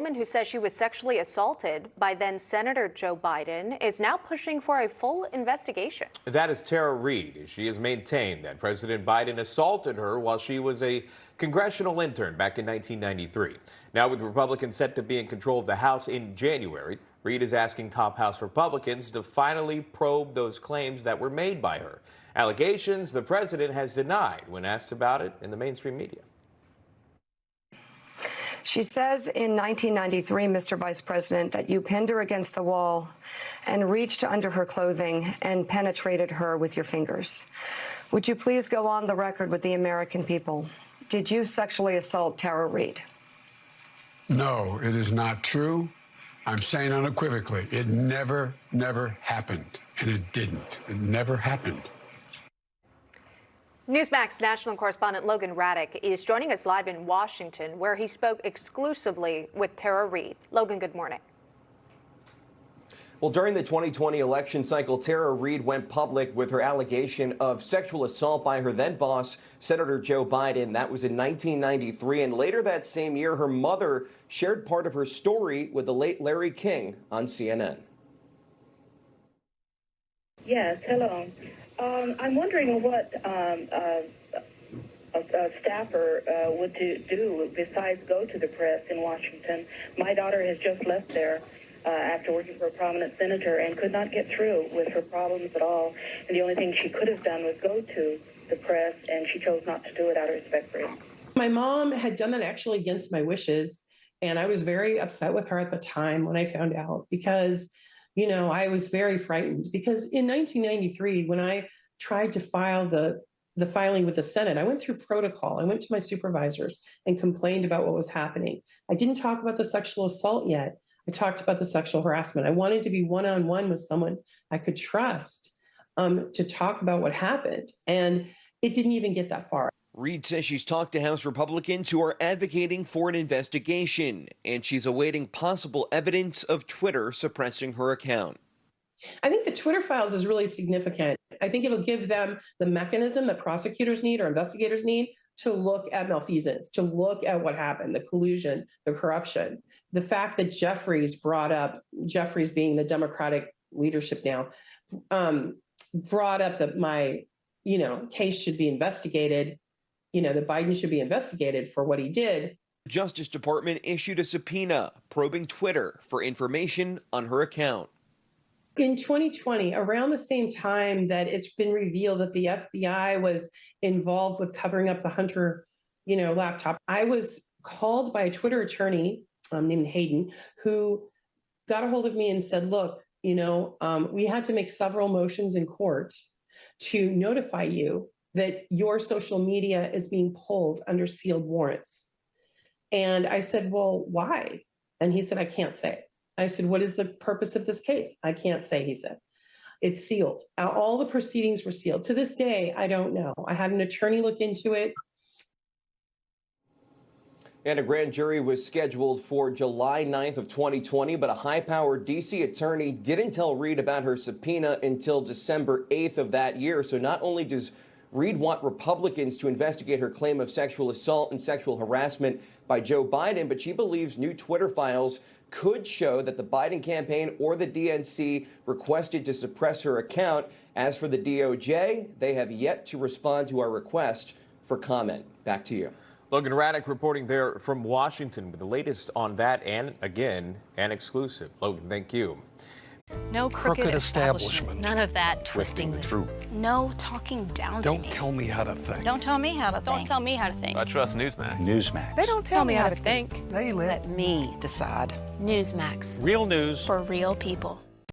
Woman who says she was sexually assaulted by then Senator Joe Biden is now pushing for a full investigation. That is Tara Reade. She has maintained that President Biden assaulted her while she was a congressional intern back in 1993. Now, with Republicans set to be in control of the House in January, Reade is asking top House Republicans to finally probe those claims that were made by her. Allegations the president has denied when asked about it in the mainstream media. She says in 1993, Mr. Vice President, that you pinned her against the wall and reached under her clothing and penetrated her with your fingers. Would you please go on the record with the American people? Did you sexually assault Tara Reade? No, it is not true. I'm saying unequivocally, it never happened. And it didn't. It never happened. Newsmax national correspondent Logan Ratick is joining us live in Washington, where he spoke exclusively with Tara Reade. Logan, good morning. Well, during the 2020 election cycle, Tara Reade went public with her allegation of sexual assault by her then boss, Senator Joe Biden. That was in 1993. And later that same year, her mother shared part of her story with the late Larry King on CNN. Yes, hello. I'm wondering what a staffer would do besides go to the press in Washington. My daughter has just left there after working for a prominent senator and could not get through with her problems at all. And the only thing she could have done was go to the press, and she chose not to do it out of respect for him. My mom had done that actually against my wishes, and I was very upset with her at the time when I found out because, you know, I was very frightened because in 1993, when I tried to file the filing with the Senate, I went through protocol. I went to my supervisors and complained about what was happening. I didn't talk about the sexual assault yet. I talked about the sexual harassment. I wanted to be one-on-one with someone I could trust to talk about what happened. And it didn't even get that far. Reade says she's talked to House Republicans who are advocating for an investigation, and she's awaiting possible evidence of Twitter suppressing her account. I think the Twitter files is really significant. I think it'll give them the mechanism that prosecutors need or investigators need to look at malfeasance, to look at what happened, the collusion, the corruption. The fact that Jeffries being the Democratic leadership now, brought up that my, case should be investigated, that Biden should be investigated for what he did. The Justice Department issued a subpoena probing Twitter for information on her account. In 2020, around the same time that it's been revealed that the FBI was involved with covering up the Hunter, laptop, I was called by a Twitter attorney named Hayden, who got a hold of me and said, look, we had to make several motions in court to notify you that your social media is being pulled under sealed warrants. And I said, well, why? And he said, I can't say. I said, what is the purpose of this case? I can't say, he said. It's sealed. All the proceedings were sealed. To this day, I don't know. I had an attorney look into it. And a grand jury was scheduled for July 9th of 2020, but a high-powered D.C. attorney didn't tell Reade about her subpoena until December 8th of that year. So not only does Reade want Republicans to investigate her claim of sexual assault and sexual harassment by Joe Biden, but she believes new Twitter files could show that the Biden campaign or the DNC requested to suppress her account. As for the DOJ, they have yet to respond to our request for comment. Back to you. Logan Ratick reporting there from Washington with the latest on that, and again, an exclusive. Logan, thank you. No crooked establishment. None of that twisting the truth. No talking down to me. Don't tell me how to think. Don't tell me how to think. Don't tell me how to think. I trust Newsmax. Newsmax. They don't tell me how to think. They let me decide. Newsmax. Real news for real people.